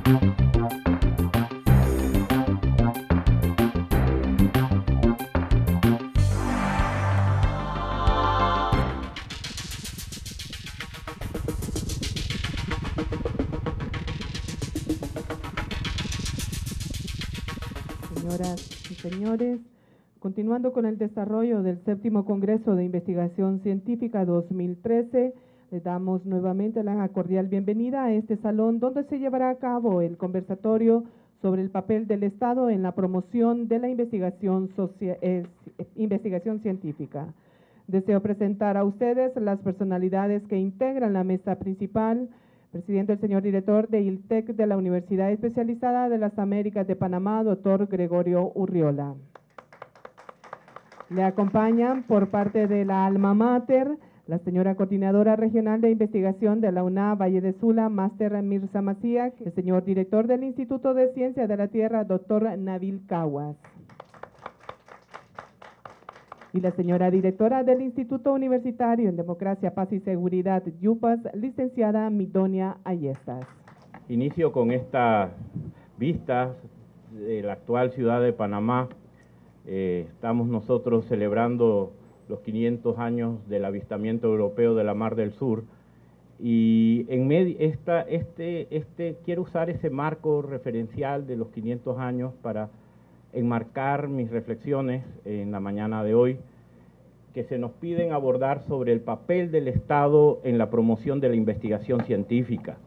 Señoras y señores, continuando con el desarrollo del 7º Congreso de Investigación Científica 2013, le damos nuevamente la cordial bienvenida a este salón donde se llevará a cabo el conversatorio sobre el papel del Estado en la promoción de la investigación científica. Deseo presentar a ustedes las personalidades que integran la mesa principal. Presidente, el señor director de ILTEC de la Universidad Especializada de las Américas de Panamá, doctor Gregorio Urriola. Le acompañan por parte de la Alma Mater, la señora Coordinadora Regional de Investigación de la UNA Valle de Sula, máster Mirza Macías, el señor director del Instituto de Ciencia de la Tierra, doctor Nabil Caguas. Y la señora directora del Instituto Universitario en Democracia, Paz y Seguridad, YUPAS, licenciada Midonia Ayestas. Inicio con estas vistas de la actual ciudad de Panamá. Estamos nosotros celebrando los 500 años del avistamiento europeo de la Mar del Sur y en medio quiero usar ese marco referencial de los 500 años para enmarcar mis reflexiones en la mañana de hoy, que se nos piden abordar sobre el papel del Estado en la promoción de la investigación científica.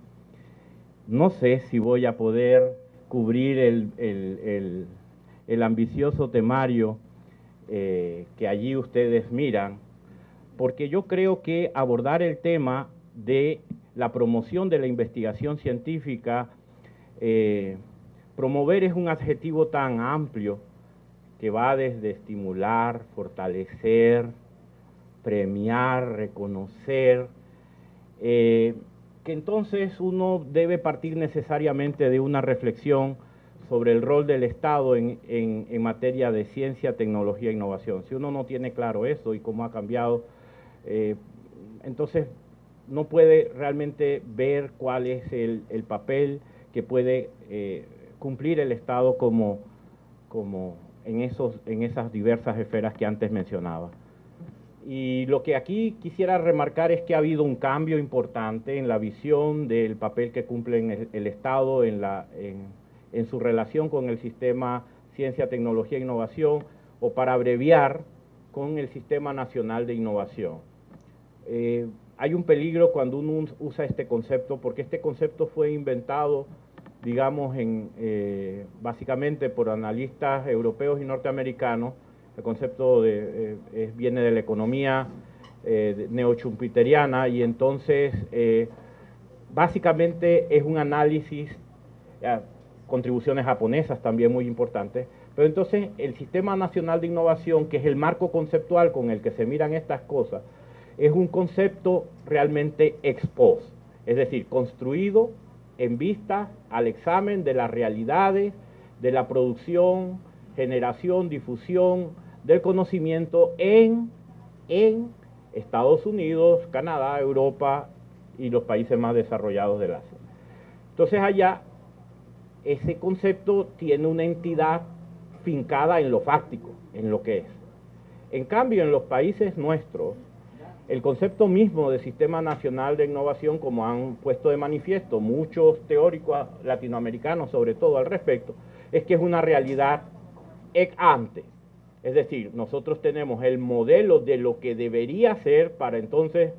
No sé si voy a poder cubrir el ambicioso temario que allí ustedes miran, porque yo creo que abordar el tema de la promoción de la investigación científica, promover es un adjetivo tan amplio que va desde estimular, fortalecer, premiar, reconocer, que entonces uno debe partir necesariamente de una reflexión sobre el rol del Estado en materia de ciencia, tecnología e innovación. Si uno no tiene claro eso y cómo ha cambiado, entonces no puede realmente ver cuál es el papel que puede cumplir el Estado como en esas diversas esferas que antes mencionaba. Y lo que aquí quisiera remarcar es que ha habido un cambio importante en la visión del papel que cumple el Estado en su relación con el sistema Ciencia, Tecnología e Innovación, o para abreviar, con el Sistema Nacional de Innovación. Hay un peligro cuando uno usa este concepto, porque este concepto fue inventado, digamos, básicamente por analistas europeos y norteamericanos. El concepto viene de la economía neochumpiteriana y entonces básicamente es un análisis, contribuciones japonesas también muy importantes, pero entonces el Sistema Nacional de Innovación, que es el marco conceptual con el que se miran estas cosas, es un concepto realmente ex post, es decir, construido en vista al examen de las realidades, de la producción, generación, difusión del conocimiento en Estados Unidos, Canadá, Europa y los países más desarrollados del Asia. Entonces allá ese concepto tiene una entidad fincada en lo fáctico, en lo que es. En cambio, en los países nuestros, el concepto mismo de Sistema Nacional de Innovación, como han puesto de manifiesto muchos teóricos latinoamericanos, sobre todo al respecto, es que es una realidad ex ante. Es decir, nosotros tenemos el modelo de lo que debería ser para entonces,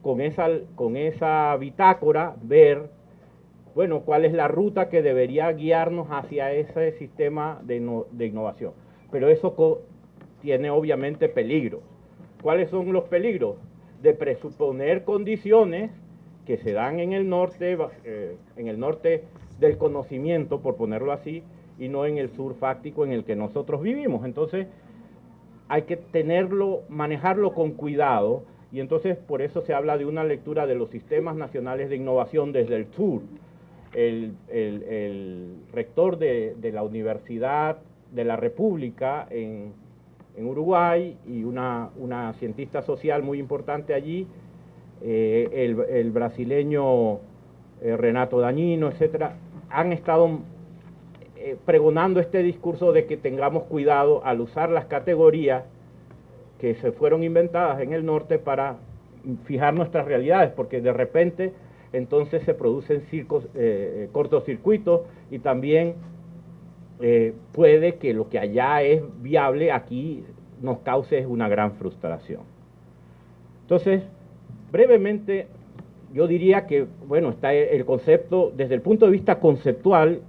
con esa bitácora, ver, bueno, cuál es la ruta que debería guiarnos hacia ese sistema de innovación. Pero eso tiene obviamente peligros. ¿Cuáles son los peligros? De presuponer condiciones que se dan en el norte del conocimiento, por ponerlo así, y no en el sur fáctico en el que nosotros vivimos. Entonces, hay que manejarlo con cuidado, y entonces por eso se habla de una lectura de los sistemas nacionales de innovación desde el sur. El rector de la Universidad de la República en Uruguay y una cientista social muy importante allí, el brasileño Renato Dañino, etcétera, han estado pregonando este discurso de que tengamos cuidado al usar las categorías que se fueron inventadas en el norte para fijar nuestras realidades, porque de repente entonces se producen cortocircuitos y también puede que lo que allá es viable aquí nos cause una gran frustración. Entonces, brevemente, yo diría que, bueno, está el concepto, desde el punto de vista conceptual,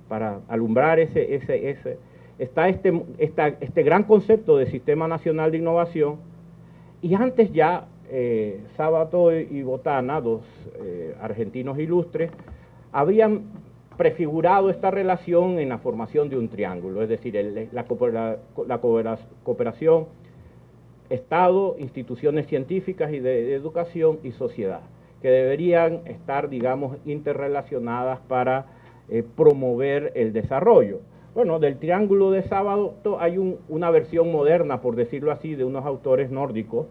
para alumbrar está este gran concepto de Sistema Nacional de Innovación, y antes ya Sabato y Botana, dos argentinos ilustres, habían prefigurado esta relación en la formación de un triángulo, es decir, la cooperación Estado, instituciones científicas y de educación y sociedad, que deberían estar, digamos, interrelacionadas para promover el desarrollo. Bueno, del triángulo de Sabato hay una versión moderna, por decirlo así, de unos autores nórdicos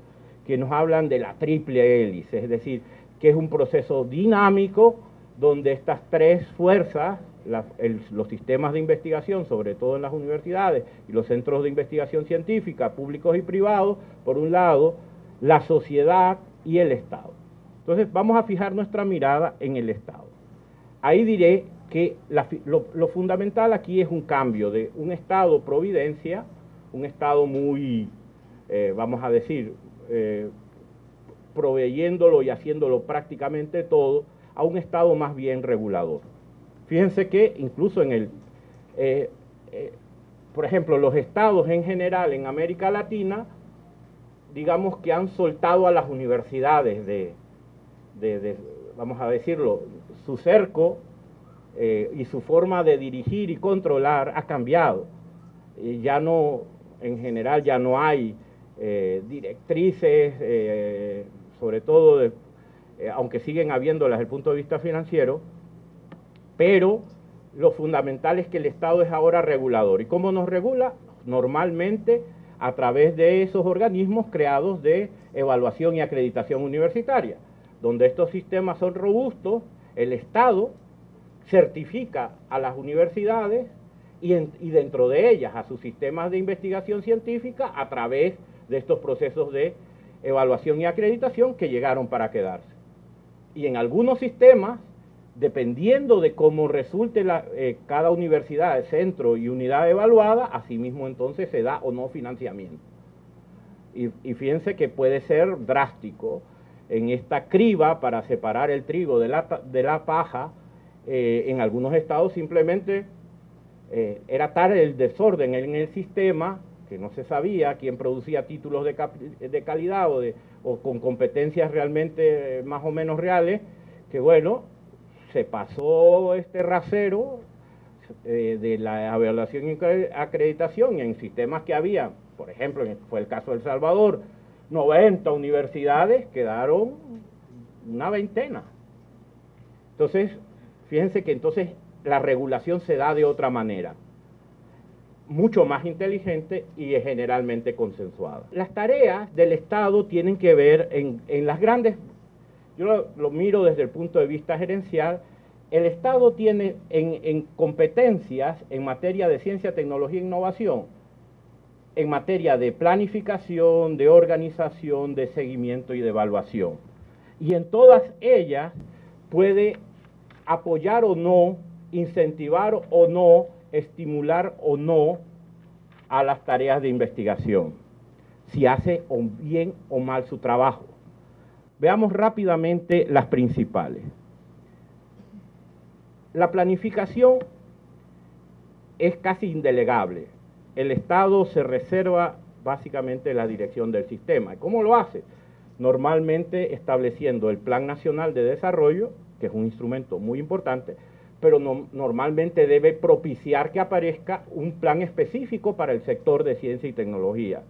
que nos hablan de la triple hélice, es decir, que es un proceso dinámico donde estas tres fuerzas, los sistemas de investigación, sobre todo en las universidades y los centros de investigación científica, públicos y privados, por un lado, la sociedad y el Estado. Entonces vamos a fijar nuestra mirada en el Estado. Ahí diré que lo fundamental aquí es un cambio de un Estado providencia, un Estado muy, vamos a decir, proveyéndolo y haciéndolo prácticamente todo, a un Estado más bien regulador. Fíjense que incluso por ejemplo, los estados en general en América Latina, digamos que han soltado a las universidades vamos a decirlo, su cerco y su forma de dirigir y controlar ha cambiado. Ya no, en general ya no hay directrices, sobre todo, aunque siguen habiéndolas desde el punto de vista financiero, pero lo fundamental es que el Estado es ahora regulador. ¿Y cómo nos regula? Normalmente a través de esos organismos creados de evaluación y acreditación universitaria, donde estos sistemas son robustos, el Estado certifica a las universidades y dentro de ellas a sus sistemas de investigación científica a través de estos procesos de evaluación y acreditación que llegaron para quedarse. Y en algunos sistemas, dependiendo de cómo resulte cada universidad, centro y unidad evaluada, asimismo entonces se da o no financiamiento. Y fíjense que puede ser drástico en esta criba para separar el trigo de la paja. En algunos estados simplemente era tal el desorden en el sistema que no se sabía quién producía títulos de calidad o con competencias realmente más o menos reales, que bueno, se pasó este rasero de la evaluación y acreditación en sistemas que había, por ejemplo, fue el caso de El Salvador, 90 universidades, quedaron una veintena. Entonces, fíjense que entonces la regulación se da de otra manera, mucho más inteligente y generalmente consensuada. Las tareas del Estado tienen que ver en las grandes, yo lo miro desde el punto de vista gerencial. El Estado tiene en competencias en materia de ciencia, tecnología e innovación, en materia de planificación, de organización, de seguimiento y de evaluación. Y en todas ellas puede apoyar o no, incentivar o no, estimular o no a las tareas de investigación, si hace o bien o mal su trabajo. Veamos rápidamente las principales. La planificación es casi indelegable. El Estado se reserva básicamente la dirección del sistema. ¿Y cómo lo hace? Normalmente estableciendo el Plan Nacional de Desarrollo, que es un instrumento muy importante, pero normalmente debe propiciar que aparezca un plan específico para el sector de ciencia y tecnología.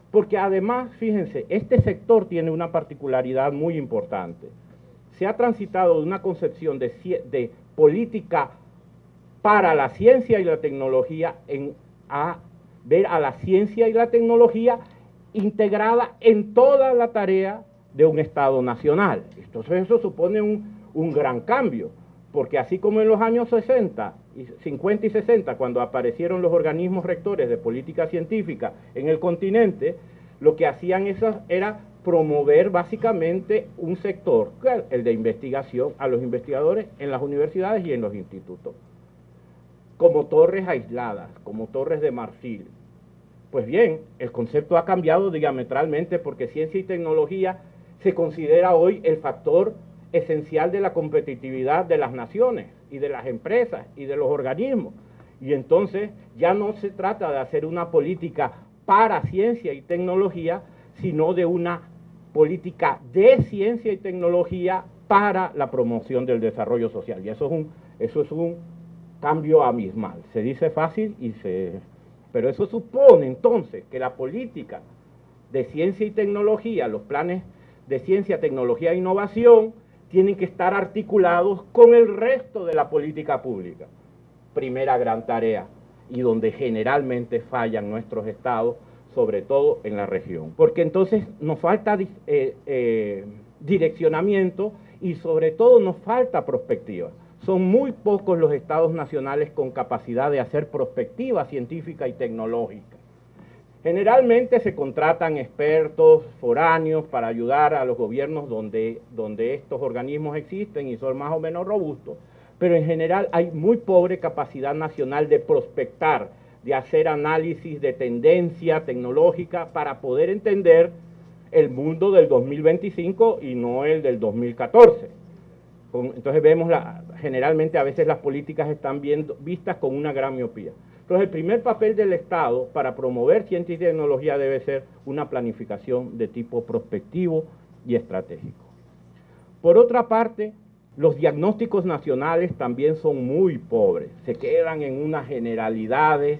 Porque además, fíjense, este sector tiene una particularidad muy importante. Se ha transitado de una concepción de política para la ciencia y la tecnología a ver a la ciencia y la tecnología integrada en toda la tarea de un Estado nacional. Entonces eso supone un gran cambio, porque así como en los años 50 y 60, cuando aparecieron los organismos rectores de política científica en el continente, lo que hacían era promover básicamente un sector, el de investigación, a los investigadores en las universidades y en los institutos, como torres aisladas, como torres de marfil. Pues bien, el concepto ha cambiado diametralmente porque ciencia y tecnología se considera hoy el factor esencial de la competitividad de las naciones y de las empresas y de los organismos. Y entonces ya no se trata de hacer una política para ciencia y tecnología, sino de una política de ciencia y tecnología para la promoción del desarrollo social. Y eso es un cambio abismal. Se dice fácil, pero eso supone entonces que la política de ciencia y tecnología, los planes de ciencia, tecnología e innovación, tienen que estar articulados con el resto de la política pública. Primera gran tarea, y donde generalmente fallan nuestros estados, sobre todo en la región. Porque entonces nos falta direccionamiento y sobre todo nos falta prospectiva. Son muy pocos los estados nacionales con capacidad de hacer prospectiva científica y tecnológica. Generalmente se contratan expertos foráneos para ayudar a los gobiernos donde estos organismos existen y son más o menos robustos, pero en general hay muy pobre capacidad nacional de prospectar, de hacer análisis de tendencia tecnológica para poder entender el mundo del 2025 y no el del 2014. Entonces vemos, generalmente a veces las políticas están vistas con una gran miopía. Entonces el primer papel del Estado para promover ciencia y tecnología debe ser una planificación de tipo prospectivo y estratégico. Por otra parte, los diagnósticos nacionales también son muy pobres, se quedan en unas generalidades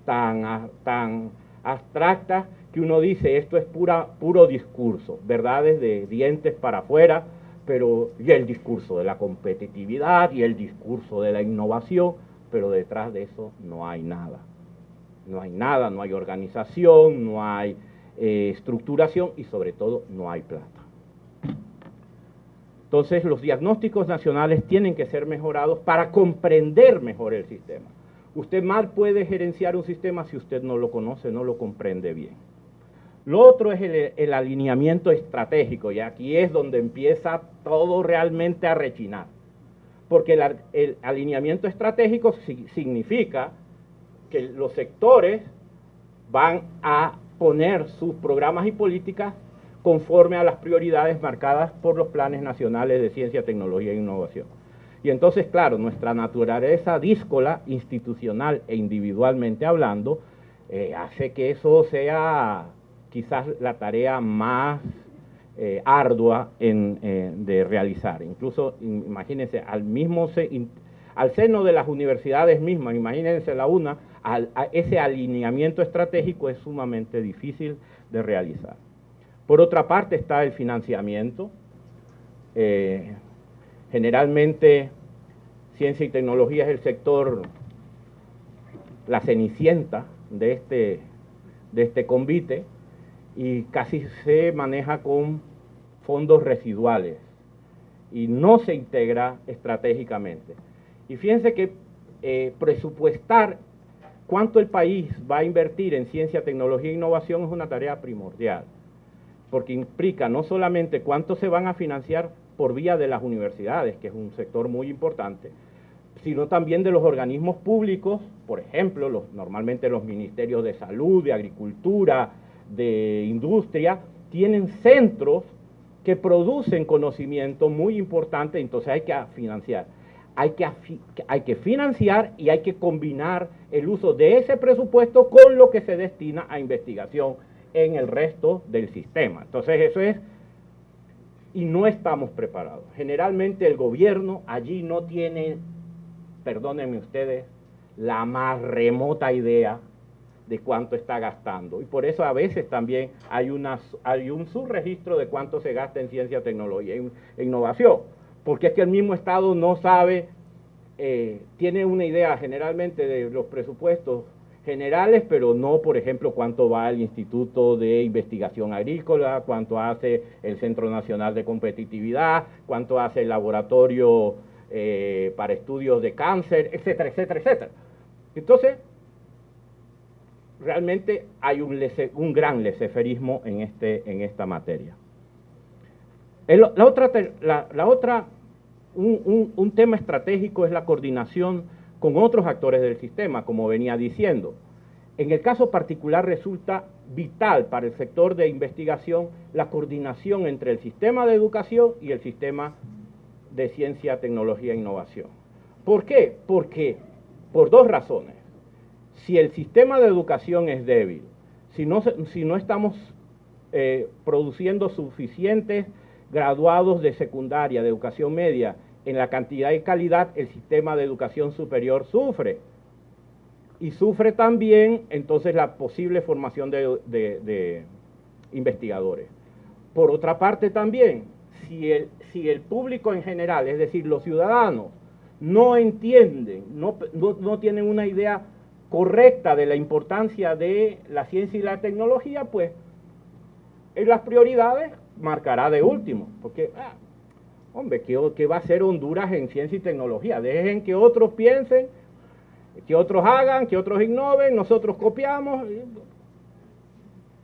tan abstractas que uno dice esto es puro discurso, verdades de dientes para afuera, pero y el discurso de la competitividad y el discurso de la innovación, pero detrás de eso no hay nada. No hay nada, no hay organización, no hay estructuración y sobre todo no hay plata. Entonces los diagnósticos nacionales tienen que ser mejorados para comprender mejor el sistema. Usted mal puede gerenciar un sistema si usted no lo conoce, no lo comprende bien. Lo otro es el alineamiento estratégico, y aquí es donde empieza todo realmente a rechinar. Porque el alineamiento estratégico significa que los sectores van a poner sus programas y políticas conforme a las prioridades marcadas por los planes nacionales de ciencia, tecnología e innovación. Y entonces, claro, nuestra naturaleza díscola, institucional e individualmente hablando, hace que eso sea quizás la tarea más ardua de realizar. Incluso, imagínense, al seno de las universidades mismas, imagínense ese alineamiento estratégico es sumamente difícil de realizar. Por otra parte está el financiamiento. Generalmente ciencia y tecnología es el sector, la cenicienta de este convite, y casi se maneja con fondos residuales y no se integra estratégicamente. Y fíjense que presupuestar cuánto el país va a invertir en ciencia, tecnología e innovación es una tarea primordial, porque implica no solamente cuánto se van a financiar por vía de las universidades, que es un sector muy importante, sino también de los organismos públicos, por ejemplo, normalmente los ministerios de salud, de agricultura, de industria, tienen centros que producen conocimiento muy importante, entonces hay que financiar. Hay que financiar y hay que combinar el uso de ese presupuesto con lo que se destina a investigación en el resto del sistema. Entonces eso es, y no estamos preparados. Generalmente el gobierno allí no tiene, perdónenme ustedes, la más remota idea de cuánto está gastando. Y por eso a veces también hay un subregistro de cuánto se gasta en ciencia, tecnología e innovación. Porque es que el mismo Estado no sabe, tiene una idea generalmente de los presupuestos generales, pero no, por ejemplo, cuánto va el Instituto de Investigación Agrícola, cuánto hace el Centro Nacional de Competitividad, cuánto hace el Laboratorio para estudios de cáncer, etcétera, etcétera, etcétera. Entonces, realmente hay un gran laissez-fairismo en esta materia. Un tema estratégico es la coordinación con otros actores del sistema, como venía diciendo. En el caso particular resulta vital para el sector de investigación la coordinación entre el sistema de educación y el sistema de ciencia, tecnología e innovación. ¿Por qué? Porque, por dos razones. Si el sistema de educación es débil, si no estamos produciendo suficientes graduados de secundaria, de educación media, en la cantidad y calidad, el sistema de educación superior sufre. Y sufre también, entonces, la posible formación de investigadores. Por otra parte también, si el público en general, es decir, los ciudadanos, no entienden, no tienen una idea correcta de la importancia de la ciencia y la tecnología, pues en las prioridades marcará de último, porque, hombre, ¿qué va a hacer Honduras en ciencia y tecnología? Dejen que otros piensen, que otros hagan, que otros innoven, nosotros copiamos.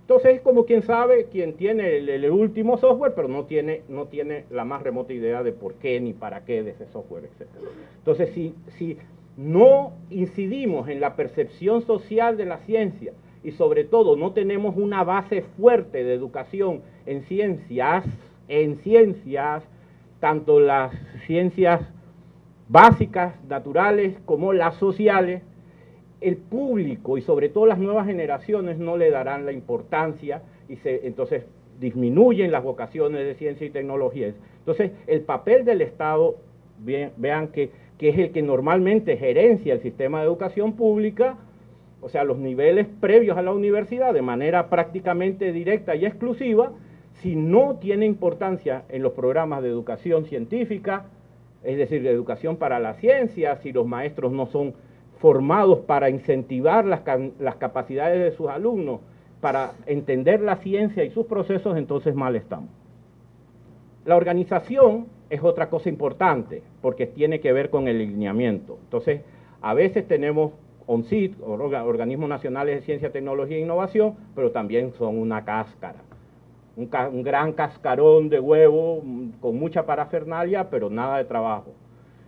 Entonces es como quien sabe, quien tiene el último software, pero no tiene la más remota idea de por qué ni para qué de ese software, etc. Entonces, si no incidimos en la percepción social de la ciencia y sobre todo no tenemos una base fuerte de educación en ciencias, tanto las ciencias básicas, naturales, como las sociales, el público y sobre todo las nuevas generaciones no le darán la importancia y entonces disminuyen las vocaciones de ciencia y tecnología. Entonces, el papel del Estado, vean que es el que normalmente gerencia el sistema de educación pública, o sea, los niveles previos a la universidad, de manera prácticamente directa y exclusiva, si no tiene importancia en los programas de educación científica, es decir, de educación para la ciencia, si los maestros no son formados para incentivar las capacidades de sus alumnos, para entender la ciencia y sus procesos, entonces mal estamos. La organización es otra cosa importante, porque tiene que ver con el lineamiento. Entonces, a veces tenemos ONCID, Organismos Nacionales de Ciencia, Tecnología e Innovación, pero también son una cáscara. Un gran cascarón de huevo con mucha parafernalia, pero nada de trabajo.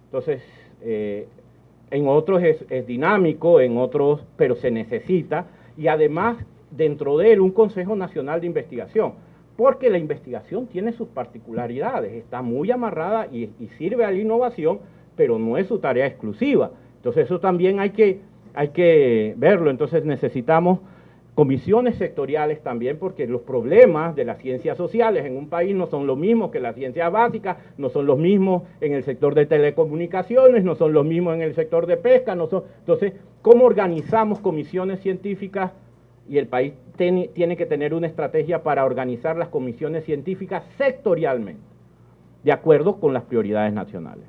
Entonces, en otros es dinámico, en otros, pero se necesita, y además dentro de él un Consejo Nacional de Investigación, porque la investigación tiene sus particularidades, está muy amarrada y sirve a la innovación, pero no es su tarea exclusiva. Entonces eso también hay que verlo. Entonces necesitamos comisiones sectoriales también, porque los problemas de las ciencias sociales en un país no son los mismos que las ciencias básicas, no son los mismos en el sector de telecomunicaciones, no son los mismos en el sector de pesca, entonces, ¿cómo organizamos comisiones científicas? Y el país tiene que tener una estrategia para organizar las comisiones científicas sectorialmente, de acuerdo con las prioridades nacionales.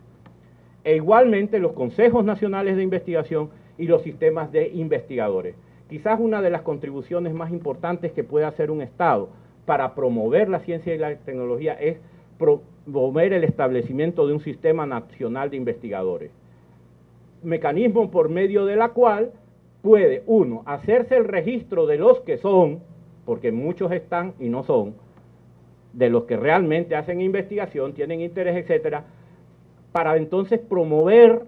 E igualmente los consejos nacionales de investigación y los sistemas de investigadores. Quizás una de las contribuciones más importantes que puede hacer un Estado para promover la ciencia y la tecnología es promover el establecimiento de un sistema nacional de investigadores. Mecanismo por medio de la cual puede, uno, hacerse el registro de los que son, porque muchos están y no son, de los que realmente hacen investigación, tienen interés, etcétera, para entonces promover,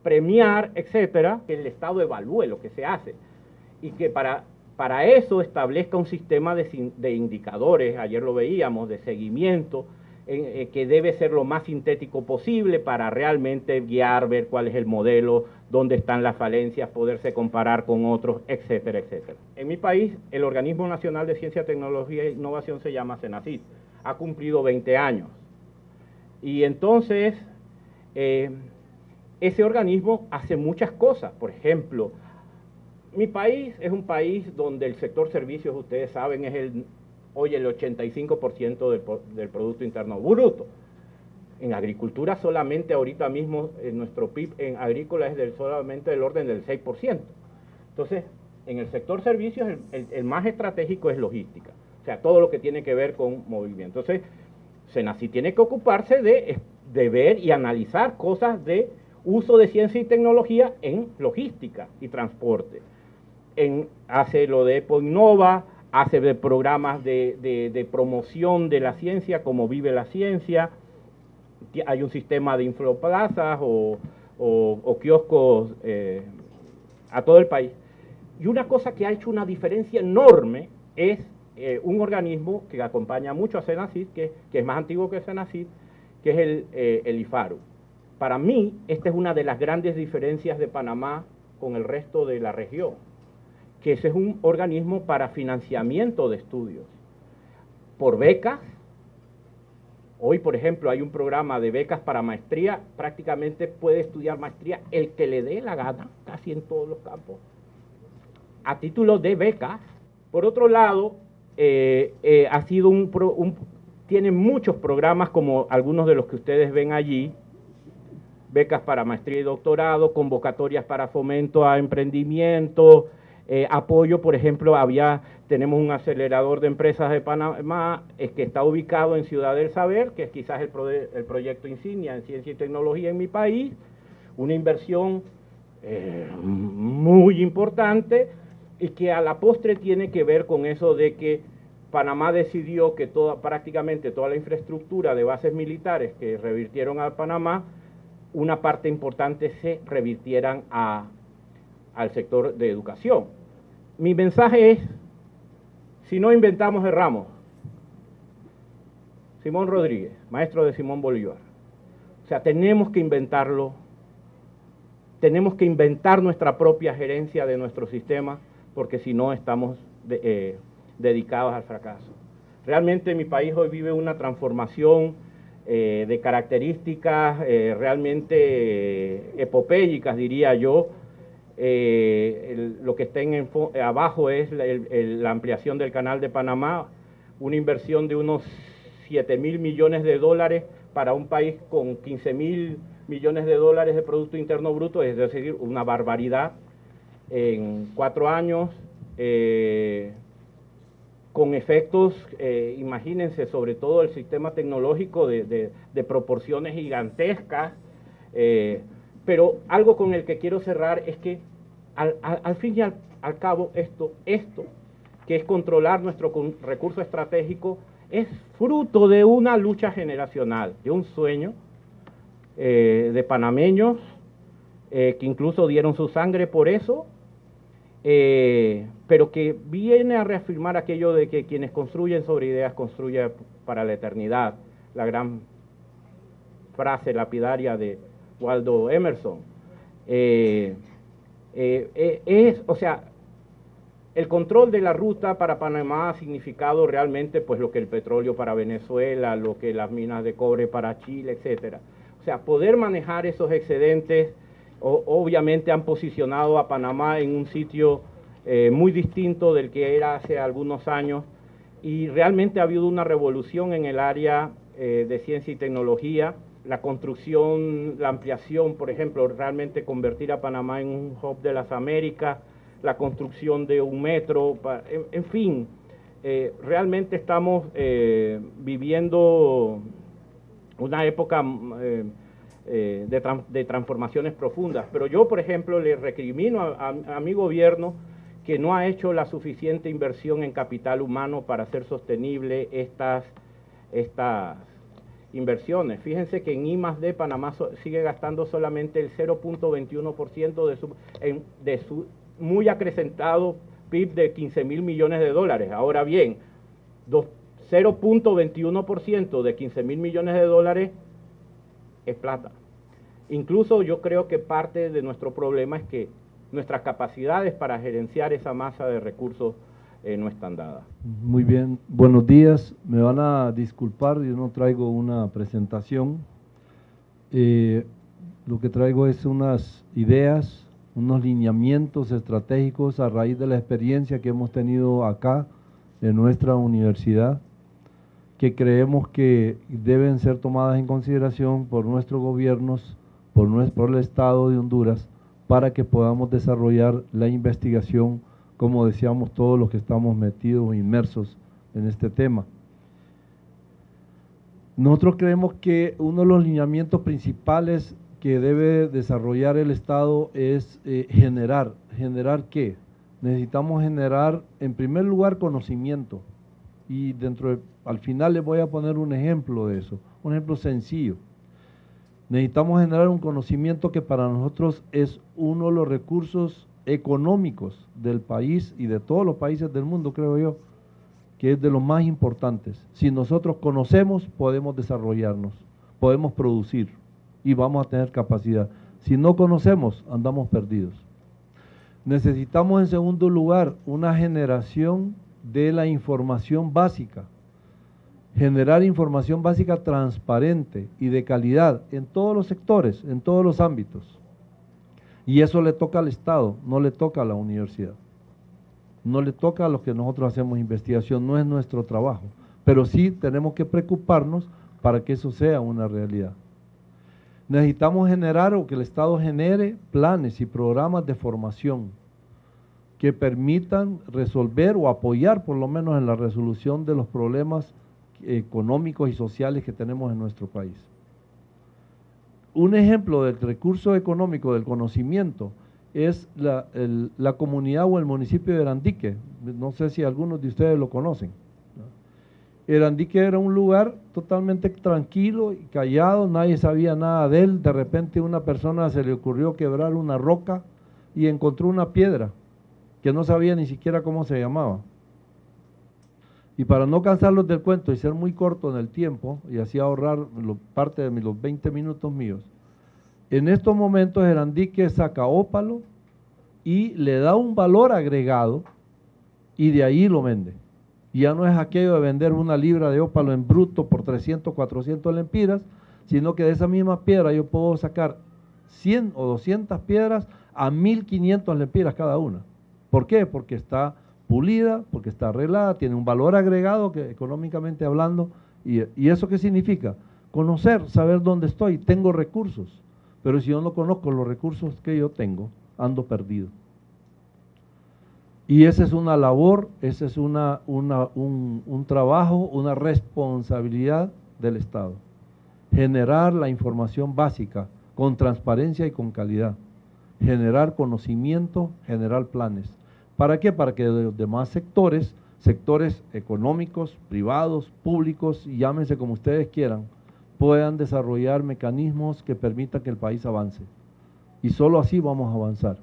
premiar, etcétera, que el Estado evalúe lo que se hace. Y que para eso establezca un sistema de indicadores, ayer lo veíamos, de seguimiento, que debe ser lo más sintético posible para realmente guiar, ver cuál es el modelo, dónde están las falencias, poderse comparar con otros, etcétera, etcétera. En mi país, el Organismo Nacional de Ciencia, Tecnología e Innovación se llama CENACIT, ha cumplido 20 años. Y entonces, ese organismo hace muchas cosas. Por ejemplo, mi país es un país donde el sector servicios, ustedes saben, es el 85% del Producto Interno Bruto. En agricultura solamente ahorita mismo nuestro PIB en agrícola es solamente del orden del 6%. Entonces, en el sector servicios el más estratégico es logística. O sea, todo lo que tiene que ver con movimiento. Entonces, CENACIT tiene que ocuparse de de ver y analizar cosas de uso de ciencia y tecnología en logística y transporte. Hace lo de EPOINNOVA, hace de programas de promoción de la ciencia, como Vive la Ciencia. Hay un sistema de infoplazas o kioscos a todo el país. Y una cosa que ha hecho una diferencia enorme es un organismo que acompaña mucho a Senacid, que es más antiguo que Senacid, que es el IFARU. Para mí, esta es una de las grandes diferencias de Panamá con el resto de la región, que ese es un organismo para financiamiento de estudios, por becas. Hoy, por ejemplo, hay un programa de becas para maestría, prácticamente puede estudiar maestría el que le dé la gana, casi en todos los campos, a título de becas. Por otro lado, ha sido tiene muchos programas como algunos de los que ustedes ven allí, becas para maestría y doctorado, convocatorias para fomento a emprendimiento, apoyo, por ejemplo, tenemos un acelerador de empresas de Panamá que está ubicado en Ciudad del Saber, que es quizás el proyecto insignia en ciencia y tecnología en mi país, una inversión muy importante y que a la postre tiene que ver con eso de que Panamá decidió que prácticamente toda la infraestructura de bases militares que revirtieron a Panamá, una parte importante se revirtieran al sector de educación. Mi mensaje es, si no inventamos, erramos. Simón Rodríguez, maestro de Simón Bolívar. O sea, tenemos que inventarlo, tenemos que inventar nuestra propia gerencia de nuestro sistema, porque si no estamos dedicados al fracaso. Realmente mi país hoy vive una transformación de características realmente epopélicas, diría yo. Lo que está abajo es la ampliación del Canal de Panamá, una inversión de unos 7.000 millones de dólares para un país con 15.000 millones de dólares de Producto Interno Bruto, es decir, una barbaridad en 4 años, con efectos, imagínense, sobre todo el sistema tecnológico de proporciones gigantescas, pero algo con el que quiero cerrar es que al fin y al cabo esto, que es controlar nuestro recurso estratégico, es fruto de una lucha generacional, de un sueño de panameños que incluso dieron su sangre por eso, pero que viene a reafirmar aquello de que quienes construyen sobre ideas construyen para la eternidad, la gran frase lapidaria de Waldo Emerson. O sea, el control de la ruta para Panamá ha significado realmente pues lo que el petróleo para Venezuela, lo que las minas de cobre para Chile, etcétera. O sea, poder manejar esos excedentes obviamente han posicionado a Panamá en un sitio muy distinto del que era hace algunos años, y realmente ha habido una revolución en el área de ciencia y tecnología, la construcción, la ampliación, por ejemplo, realmente convertir a Panamá en un hub de las Américas, la construcción de un metro, en fin, realmente estamos viviendo una época de transformaciones profundas. Pero yo, por ejemplo, le recrimino a mi gobierno que no ha hecho la suficiente inversión en capital humano para hacer sostenible estas inversiones. Fíjense que en I+D Panamá sigue gastando solamente el 0.21% de su muy acrecentado PIB de 15.000 millones de dólares. Ahora bien, 0.21% de 15.000 millones de dólares es plata. Incluso yo creo que parte de nuestro problema es que nuestras capacidades para gerenciar esa masa de recursos no están dadas. Muy bien, buenos días. Me van a disculpar, yo no traigo una presentación. Lo que traigo es unas ideas, unos lineamientos estratégicos a raíz de la experiencia que hemos tenido acá en nuestra universidad, que creemos que deben ser tomadas en consideración por nuestros gobiernos, por el Estado de Honduras, para que podamos desarrollar la investigación, como decíamos todos los que estamos metidos o inmersos en este tema. Nosotros creemos que uno de los lineamientos principales que debe desarrollar el Estado es generar. ¿Generar qué? Necesitamos generar, en primer lugar, conocimiento. Y al final les voy a poner un ejemplo de eso, un ejemplo sencillo. Necesitamos generar un conocimiento que para nosotros es uno de los recursos económicos del país y de todos los países del mundo, creo yo, que es de los más importantes. Si nosotros conocemos, podemos desarrollarnos, podemos producir y vamos a tener capacidad. Si no conocemos, andamos perdidos. Necesitamos, en segundo lugar, una generación de la información básica. Generar información básica transparente y de calidad en todos los sectores, en todos los ámbitos. Y eso le toca al Estado, no le toca a la universidad. No le toca a los que nosotros hacemos investigación, no es nuestro trabajo. Pero sí tenemos que preocuparnos para que eso sea una realidad. Necesitamos generar o que el Estado genere planes y programas de formación que permitan resolver o apoyar por lo menos en la resolución de los problemas económicos y sociales que tenemos en nuestro país. Un ejemplo del recurso económico del conocimiento es la comunidad o el municipio de Erandique. No sé si algunos de ustedes lo conocen. Erandique era un lugar totalmente tranquilo y callado, nadie sabía nada de él. De repente a una persona se le ocurrió quebrar una roca y encontró una piedra que no sabía ni siquiera cómo se llamaba. Y para no cansarlos del cuento y ser muy corto en el tiempo, y así ahorrar parte de los 20 minutos míos, en estos momentos Erandique saca ópalo y le da un valor agregado y de ahí lo vende. Y ya no es aquello de vender una libra de ópalo en bruto por 300, 400 lempiras, sino que de esa misma piedra yo puedo sacar 100 o 200 piedras a 1500 lempiras cada una. ¿Por qué? Porque está pulida, porque está arreglada, tiene un valor agregado que económicamente hablando. ¿Y eso qué significa? Conocer, saber dónde estoy, tengo recursos. Pero si yo no conozco los recursos que yo tengo, ando perdido. Y esa es una labor, ese es un trabajo, una responsabilidad del Estado. Generar la información básica con transparencia y con calidad. Generar conocimiento, generar planes. ¿Para qué? Para que los demás sectores, sectores económicos, privados, públicos, y llámense como ustedes quieran, puedan desarrollar mecanismos que permitan que el país avance. Y solo así vamos a avanzar,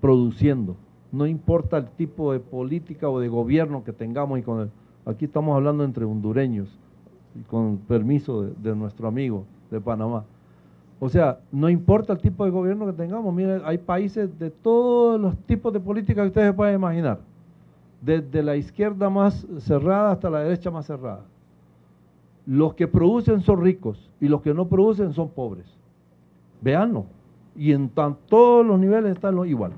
produciendo. No importa el tipo de política o de gobierno que tengamos, aquí estamos hablando entre hondureños, y con permiso de nuestro amigo de Panamá. O sea, no importa el tipo de gobierno que tengamos, miren, hay países de todos los tipos de política que ustedes se pueden imaginar, desde la izquierda más cerrada hasta la derecha más cerrada. Los que producen son ricos y los que no producen son pobres. Véanlo. Y en todos los niveles están igual.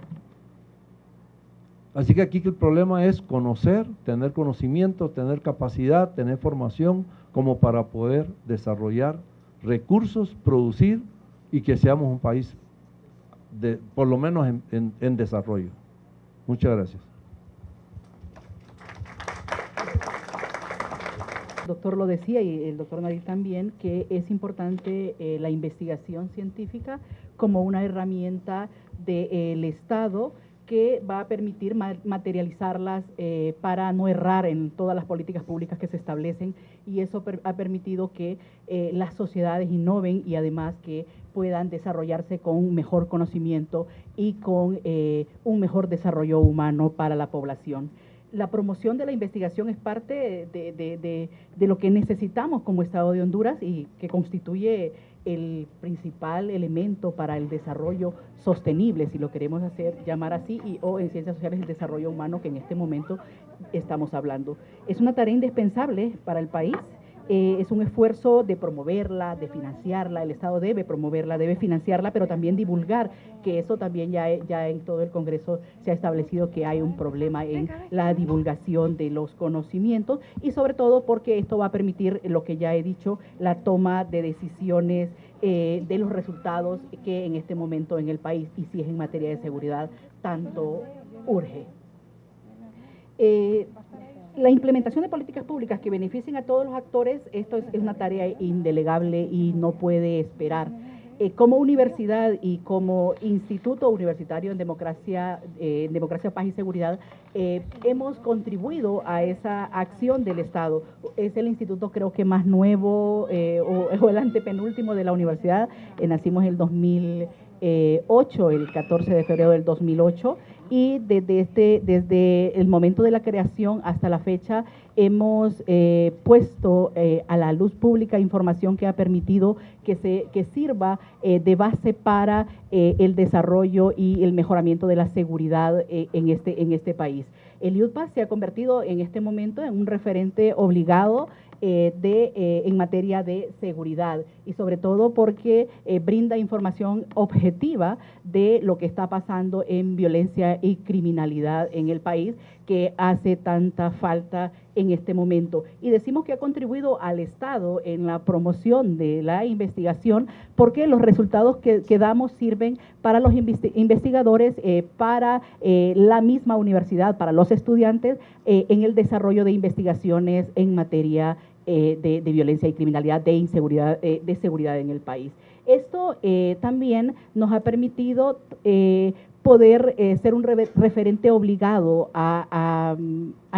Así que aquí el problema es conocer, tener conocimiento, tener capacidad, tener formación como para poder desarrollar recursos, producir y que seamos un país por lo menos en desarrollo. Muchas gracias. El doctor lo decía y el doctor Nadir también, que es importante la investigación científica como una herramienta del Estado que va a permitir materializarlas para no errar en todas las políticas públicas que se establecen, y eso ha permitido que las sociedades innoven y además que puedan desarrollarse con un mejor conocimiento y con un mejor desarrollo humano para la población. La promoción de la investigación es parte de lo que necesitamos como Estado de Honduras y que constituye el principal elemento para el desarrollo sostenible, si lo queremos llamar así, o en ciencias sociales el desarrollo humano que en este momento estamos hablando. Es una tarea indispensable para el país. Es un esfuerzo de promoverla, de financiarla. El Estado debe promoverla, debe financiarla, pero también divulgar, que eso también ya en todo el Congreso se ha establecido que hay un problema en la divulgación de los conocimientos, y sobre todo porque esto va a permitir, lo que ya he dicho, la toma de decisiones de los resultados que en este momento en el país, y si es en materia de seguridad, tanto urge. La implementación de políticas públicas que beneficien a todos los actores, esto es una tarea indelegable y no puede esperar. Como universidad y como instituto universitario en democracia, paz y seguridad, hemos contribuido a esa acción del Estado. Es el instituto creo que más nuevo o el antepenúltimo de la universidad. Nacimos en el 2008, el 14 de febrero del 2008, y desde el momento de la creación hasta la fecha hemos puesto a la luz pública información que ha permitido que sirva de base para el desarrollo y el mejoramiento de la seguridad en este país. El IUDPAS se ha convertido en este momento en un referente obligado en materia de seguridad, y sobre todo porque brinda información objetiva de lo que está pasando en violencia y criminalidad en el país, que hace tanta falta en este momento. Y decimos que ha contribuido al Estado en la promoción de la investigación porque los resultados que damos sirven para los investigadores, para la misma universidad, para los estudiantes, en el desarrollo de investigaciones en materia de violencia y criminalidad, de inseguridad, de seguridad en el país. Esto también nos ha permitido poder ser un referente obligado a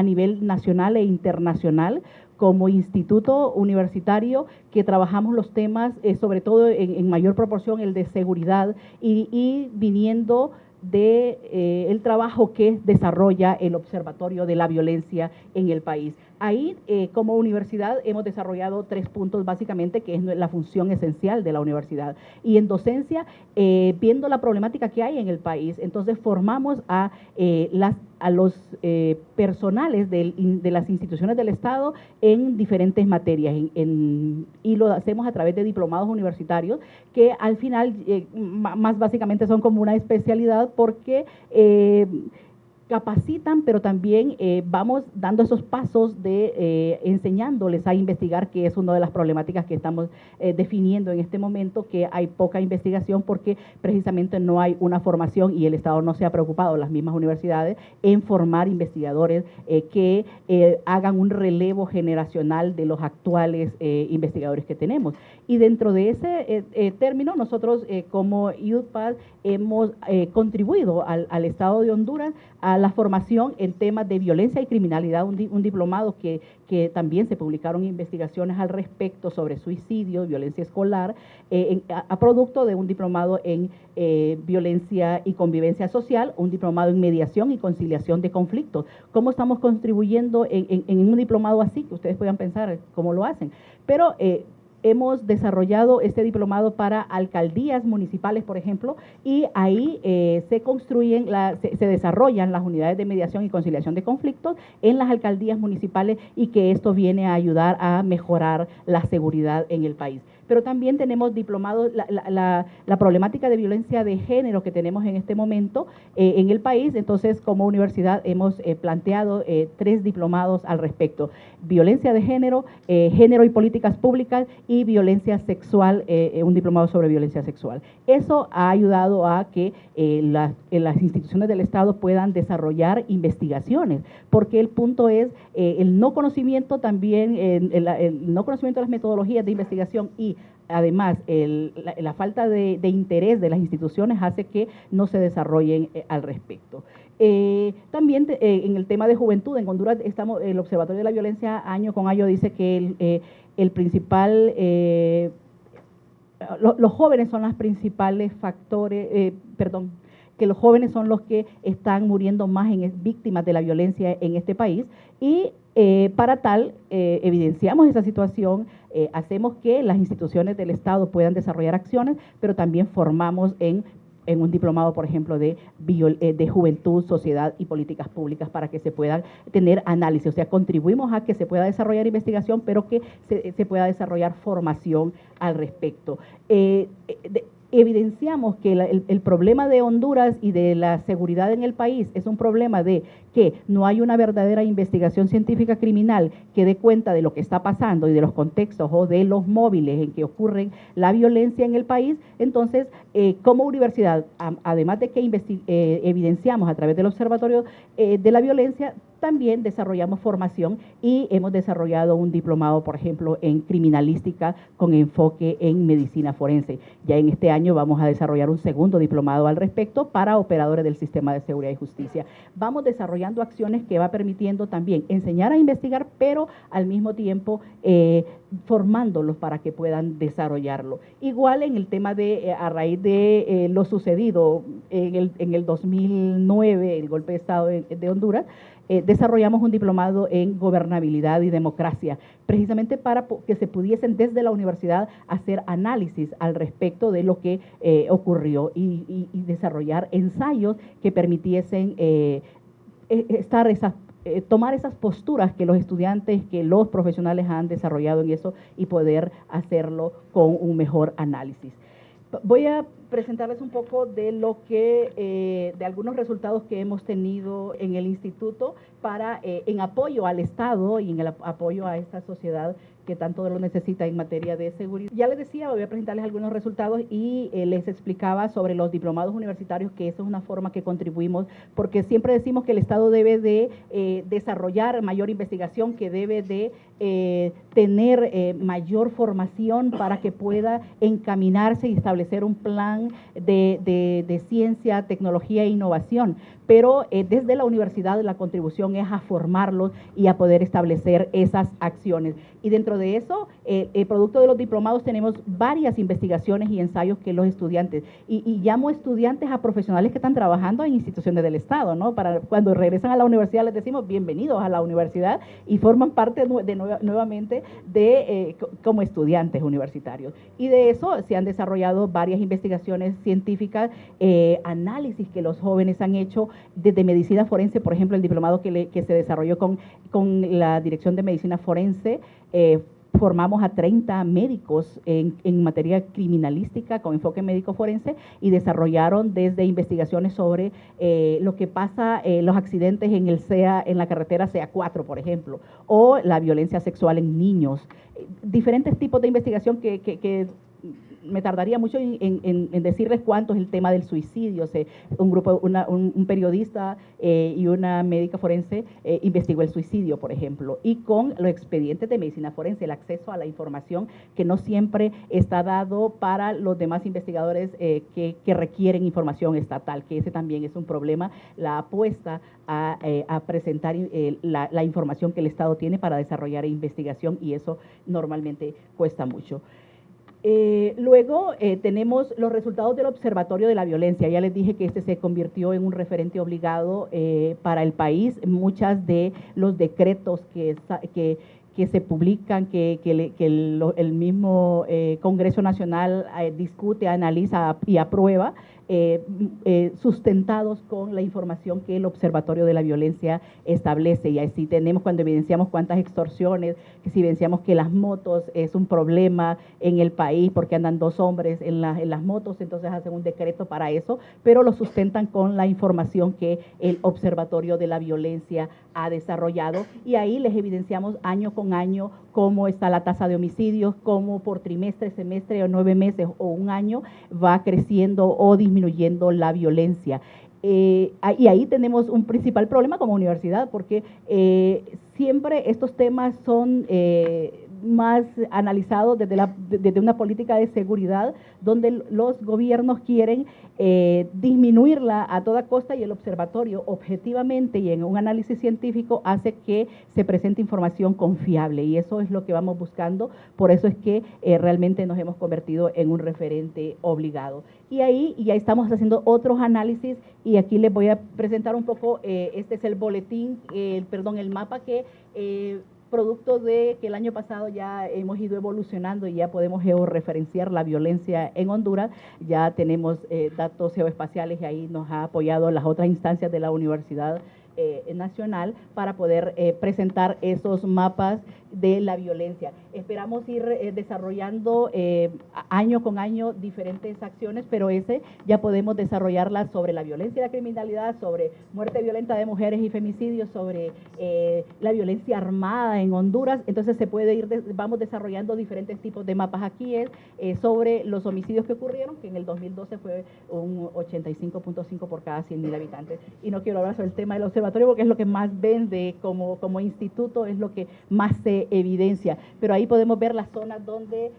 nivel nacional e internacional como instituto universitario, que trabajamos los temas, sobre todo en mayor proporción el de seguridad, y viniendo de el trabajo que desarrolla el Observatorio de la Violencia en el país. Ahí, como universidad, hemos desarrollado 3 puntos básicamente, que es la función esencial de la universidad. Y en docencia, viendo la problemática que hay en el país, entonces formamos a los personales de las instituciones del Estado en diferentes materias, y lo hacemos a través de diplomados universitarios, que al final más básicamente son como una especialidad porque capacitan, pero también vamos dando esos pasos de enseñándoles a investigar, que es una de las problemáticas que estamos definiendo en este momento, que hay poca investigación porque precisamente no hay una formación y el Estado no se ha preocupado, las mismas universidades, en formar investigadores que hagan un relevo generacional de los actuales investigadores que tenemos. Y dentro de ese término, nosotros como IUDPAS hemos contribuido al Estado de Honduras a la formación en temas de violencia y criminalidad, un diplomado que también se publicaron investigaciones al respecto sobre suicidio, violencia escolar, a producto de un diplomado en violencia y convivencia social, un diplomado en mediación y conciliación de conflictos. ¿Cómo estamos contribuyendo en un diplomado así? Que ustedes puedan pensar cómo lo hacen. Pero hemos desarrollado este diplomado para alcaldías municipales, por ejemplo, y ahí se desarrollan las unidades de mediación y conciliación de conflictos en las alcaldías municipales, y que esto viene a ayudar a mejorar la seguridad en el país. Pero también tenemos diplomados, la problemática de violencia de género que tenemos en este momento en el país. Entonces, como universidad hemos planteado 3 diplomados al respecto: violencia de género, género y políticas públicas, y violencia sexual, un diplomado sobre violencia sexual. Eso ha ayudado a que las instituciones del Estado puedan desarrollar investigaciones, porque el punto es el no conocimiento también, el no conocimiento de las metodologías de investigación, y además la falta de interés de las instituciones hace que no se desarrollen al respecto. También en el tema de juventud, en Honduras el Observatorio de la Violencia año con año dice que el principal, los jóvenes son los principales factores, que los jóvenes son los que están muriendo más víctimas de la violencia en este país, y para tal evidenciamos esa situación, hacemos que las instituciones del Estado puedan desarrollar acciones, pero también formamos en un diplomado, por ejemplo, de juventud, sociedad y políticas públicas, para que se puedan tener análisis. O sea, contribuimos a que se pueda desarrollar investigación, pero que se pueda desarrollar formación al respecto. Evidenciamos que el problema de Honduras y de la seguridad en el país es un problema de que no hay una verdadera investigación científica criminal que dé cuenta de lo que está pasando y de los contextos o de los móviles en que ocurre la violencia en el país. Entonces, como universidad, además de que evidenciamos a través del Observatorio de la Violencia, también desarrollamos formación y hemos desarrollado un diplomado, por ejemplo, en criminalística con enfoque en medicina forense. Ya en este año vamos a desarrollar un segundo diplomado al respecto para operadores del sistema de seguridad y justicia. Vamos desarrollando acciones que va permitiendo también enseñar a investigar, pero al mismo tiempo formándolos para que puedan desarrollarlo. Igual en el tema de, a raíz de lo sucedido en el 2009, el golpe de Estado de Honduras, desarrollamos un diplomado en gobernabilidad y democracia, precisamente para que se pudiesen desde la universidad hacer análisis al respecto de lo que ocurrió y desarrollar ensayos que permitiesen tomar esas posturas que los estudiantes, que los profesionales han desarrollado en eso y poder hacerlo con un mejor análisis. Voy a presentarles un poco de lo que, de algunos resultados que hemos tenido en el instituto en apoyo al Estado y en el apoyo a esta sociedad que tanto lo necesita en materia de seguridad. Ya les decía, voy a presentarles algunos resultados y les explicaba sobre los diplomados universitarios, que eso es una forma que contribuimos, porque siempre decimos que el Estado debe de desarrollar mayor investigación, que debe de tener mayor formación para que pueda encaminarse y establecer un plan de ciencia, tecnología e innovación. Pero desde la universidad la contribución es a formarlos y a poder establecer esas acciones. Y dentro de eso, producto de los diplomados, tenemos varias investigaciones y ensayos que los estudiantes, y llamo estudiantes a profesionales que están trabajando en instituciones del Estado, ¿no? Para cuando regresan a la universidad les decimos bienvenidos a la universidad y forman parte nuevamente como estudiantes universitarios. Y de eso se han desarrollado varias investigaciones científicas, análisis que los jóvenes han hecho desde medicina forense, por ejemplo, el diplomado que se desarrolló con la Dirección de Medicina Forense. Formamos a 30 médicos en materia criminalística con enfoque médico forense y desarrollaron desde investigaciones sobre lo que pasa, los accidentes en la carretera CA4, por ejemplo, o la violencia sexual en niños. Diferentes tipos de investigación que me tardaría mucho en decirles cuánto es el tema del suicidio. Un periodista y una médica forense investigó el suicidio, por ejemplo, y con los expedientes de medicina forense, el acceso a la información que no siempre está dado para los demás investigadores que requieren información estatal, que ese también es un problema, la apuesta a presentar la información que el Estado tiene para desarrollar investigación, y eso normalmente cuesta mucho. Luego tenemos los resultados del Observatorio de la Violencia. Ya les dije que este se convirtió en un referente obligado para el país. Muchos de los decretos que se publican, que el mismo Congreso Nacional discute, analiza y aprueba, sustentados con la información que el Observatorio de la Violencia establece. Y así tenemos, cuando evidenciamos cuántas extorsiones, que si evidenciamos que las motos es un problema en el país porque andan 2 hombres en las motos, entonces hacen un decreto para eso, pero lo sustentan con la información que el Observatorio de la Violencia ha desarrollado, y ahí les evidenciamos año con año cómo está la tasa de homicidios, cómo por trimestre, semestre o 9 meses o un año va creciendo o disminuyendo la violencia. Y ahí tenemos un principal problema como universidad, porque siempre estos temas son más analizados desde una política de seguridad, donde los gobiernos quieren disminuirla a toda costa, y el observatorio objetivamente y en un análisis científico hace que se presente información confiable, y eso es lo que vamos buscando. Por eso es que realmente nos hemos convertido en un referente obligado. Y ahí ya estamos haciendo otros análisis, y aquí les voy a presentar un poco, este es el boletín, el mapa que producto de que el año pasado ya hemos ido evolucionando y ya podemos georreferenciar la violencia en Honduras. Ya tenemos datos geoespaciales, y ahí nos ha apoyado las otras instancias de la universidad nacional para poder presentar esos mapas de la violencia. Esperamos ir desarrollando año con año diferentes acciones, pero ya podemos desarrollarlas sobre la violencia y la criminalidad, sobre muerte violenta de mujeres y femicidios, sobre la violencia armada en Honduras. Entonces se puede ir, vamos desarrollando diferentes tipos de mapas. Aquí es sobre los homicidios que ocurrieron, que en el 2012 fue un 85.5 por cada 100.000 habitantes. Y no quiero hablar sobre el tema del observatorio porque es lo que más vende como instituto, es lo que más se evidencia, pero ahí podemos ver las zonas donde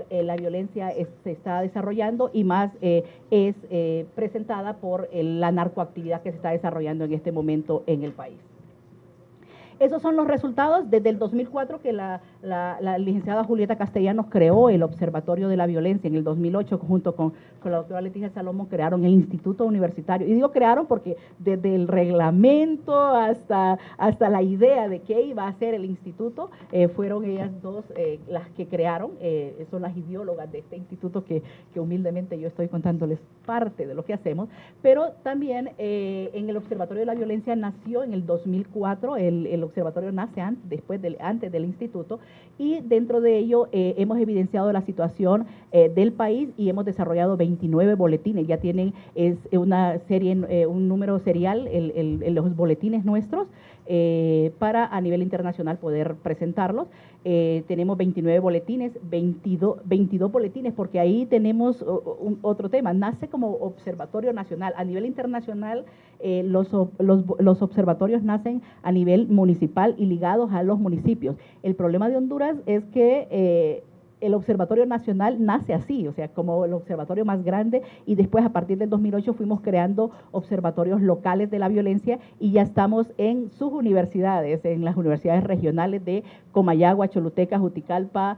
la violencia se está desarrollando y más es presentada por la narcoactividad que se está desarrollando en este momento en el país. Esos son los resultados desde el 2004 que la licenciada Julieta Castellanos creó el Observatorio de la Violencia. En el 2008, junto con la doctora Leticia Salomón, crearon el Instituto Universitario. Y digo crearon porque desde el reglamento hasta la idea de qué iba a ser el instituto, fueron ellas dos las que crearon, son las ideólogas de este instituto que humildemente yo estoy contándoles parte de lo que hacemos. Pero también en el Observatorio de la Violencia nació en el 2004, el observatorio nace antes del instituto, y dentro de ello hemos evidenciado la situación del país y hemos desarrollado 29 boletines. Ya tienen una serie, un número serial, los boletines nuestros, para a nivel internacional poder presentarlos. Tenemos 29 boletines, 22 boletines, porque ahí tenemos otro tema. Nace como observatorio nacional. A nivel internacional, los observatorios nacen a nivel municipal y ligados a los municipios. El problema de Honduras es que el Observatorio Nacional nace así, o sea, como el observatorio más grande, y después a partir del 2008 fuimos creando observatorios locales de la violencia y ya estamos en sus universidades, en las universidades regionales de Comayagua, Choluteca, Juticalpa,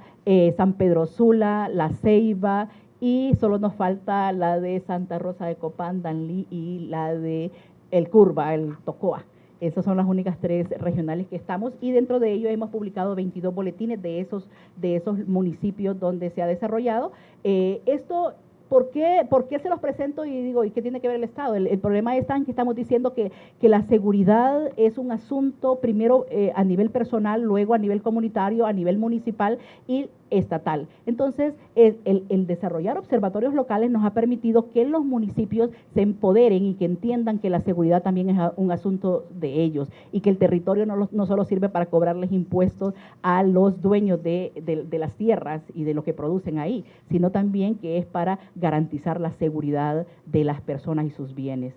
San Pedro Sula, La Ceiba, y solo nos falta la de Santa Rosa de Copán, Danlí y la de El Curva, el Tocoa. Esas son las únicas 3 regionales que estamos, y dentro de ello hemos publicado 22 boletines de esos municipios donde se ha desarrollado. Esto, ¿por qué se los presento y digo, ¿y qué tiene que ver el Estado? El problema está en que estamos diciendo que la seguridad es un asunto primero a nivel personal, luego a nivel comunitario, a nivel municipal y estatal. Entonces, el desarrollar observatorios locales nos ha permitido que los municipios se empoderen y que entiendan que la seguridad también es un asunto de ellos y que el territorio no solo sirve para cobrarles impuestos a los dueños de las tierras y de lo que producen ahí, sino también que es para garantizar la seguridad de las personas y sus bienes.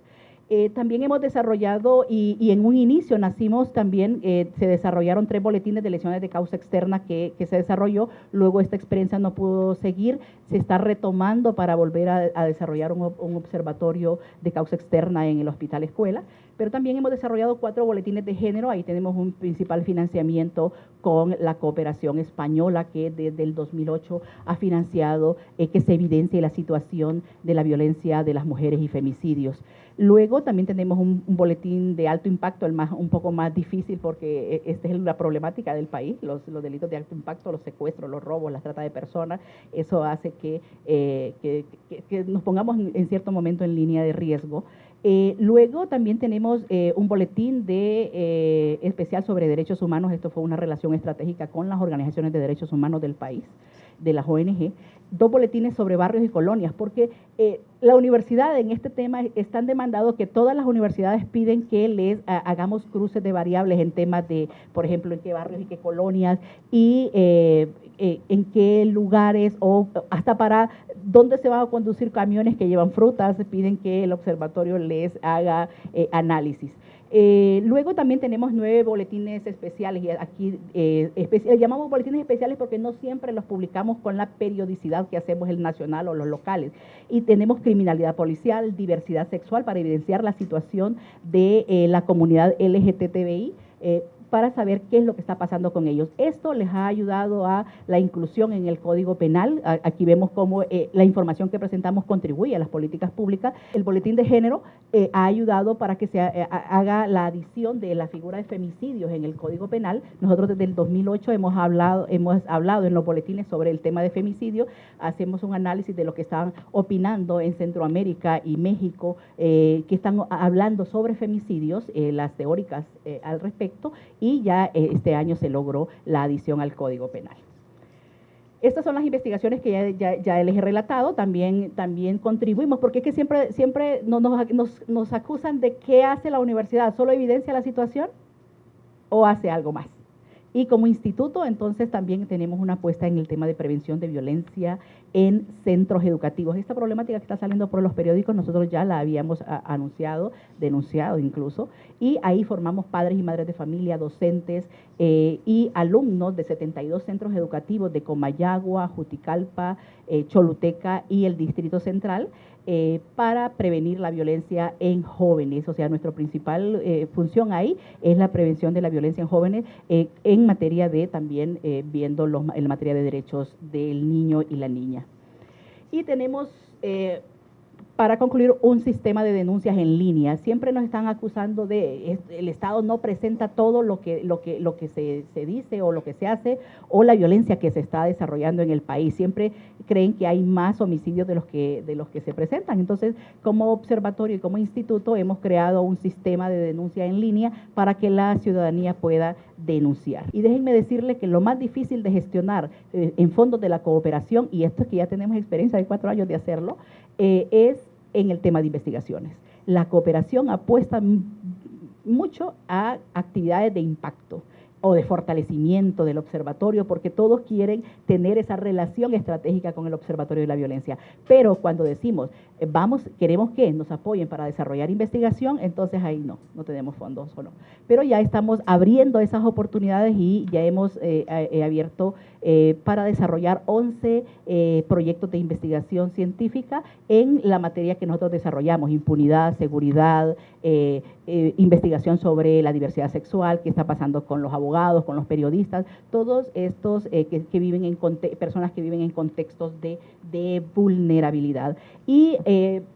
También hemos desarrollado, y en un inicio nacimos también, se desarrollaron 3 boletines de lesiones de causa externa que se desarrolló, luego esta experiencia no pudo seguir, se está retomando para volver a desarrollar un observatorio de causa externa en el Hospital Escuela, pero también hemos desarrollado 4 boletines de género. Ahí tenemos un principal financiamiento con la cooperación española que desde el 2008 ha financiado que se evidencie la situación de la violencia de las mujeres y femicidios. Luego también tenemos un boletín de alto impacto, un poco más difícil porque esta es la problemática del país, los delitos de alto impacto, los secuestros, los robos, la trata de personas. Eso hace que nos pongamos en cierto momento en línea de riesgo. Luego también tenemos un boletín especial sobre derechos humanos. Esto fue una relación estratégica con las organizaciones de derechos humanos del país, de las ONG. 2 boletines sobre barrios y colonias, porque la universidad en este tema es tan demandado que todas las universidades piden que les hagamos cruces de variables en temas de, por ejemplo, en qué barrios y qué colonias y en qué lugares, o hasta para dónde se van a conducir camiones que llevan frutas, piden que el observatorio les haga análisis. Luego también tenemos 9 boletines especiales, y aquí llamamos boletines especiales porque no siempre los publicamos con la periodicidad que hacemos el nacional o los locales. Y tenemos criminalidad policial, diversidad sexual, para evidenciar la situación de la comunidad LGTBI, para saber qué es lo que está pasando con ellos. Esto les ha ayudado a la inclusión en el Código Penal. Aquí vemos cómo la información que presentamos contribuye a las políticas públicas. El boletín de género ha ayudado para que se haga la adición de la figura de femicidios en el Código Penal. Nosotros desde el 2008 hemos hablado en los boletines sobre el tema de femicidio. Hacemos un análisis de lo que estaban opinando en Centroamérica y México, que están hablando sobre femicidios, las teóricas al respecto, y ya este año se logró la adición al Código Penal. Estas son las investigaciones que ya les he relatado. También contribuimos, porque es que siempre nos acusan de qué hace la universidad, ¿solo evidencia la situación o hace algo más? Y como instituto, entonces, también tenemos una apuesta en el tema de prevención de violencia en centros educativos. Esta problemática que está saliendo por los periódicos, nosotros ya la habíamos anunciado, denunciado incluso, y ahí formamos padres y madres de familia, docentes y alumnos de 72 centros educativos de Comayagua, Juticalpa, Choluteca y el Distrito Central, para prevenir la violencia en jóvenes. O sea, nuestra principal función ahí es la prevención de la violencia en jóvenes en materia de también viendo en materia de derechos del niño y la niña. Y tenemos, para concluir, un sistema de denuncias en línea. Siempre nos están acusando de el Estado no presenta todo lo que se dice o lo que se hace, o la violencia que se está desarrollando en el país. Siempre creen que hay más homicidios de los que se presentan. Entonces, como observatorio y como instituto hemos creado un sistema de denuncia en línea para que la ciudadanía pueda denunciar. Y déjenme decirles que lo más difícil de gestionar en fondos de la cooperación, y esto es que ya tenemos experiencia de 4 años de hacerlo, es en el tema de investigaciones. La cooperación apuesta mucho a actividades de impacto o de fortalecimiento del observatorio, porque todos quieren tener esa relación estratégica con el Observatorio de la Violencia. Pero cuando decimos, queremos que nos apoyen para desarrollar investigación, entonces ahí no tenemos fondos o no. Pero ya estamos abriendo esas oportunidades y ya hemos abierto para desarrollar 11 proyectos de investigación científica en la materia que nosotros desarrollamos: impunidad, seguridad, investigación sobre la diversidad sexual, qué está pasando con los abogados, con los periodistas, todos estos que viven personas que viven en contextos de vulnerabilidad. Y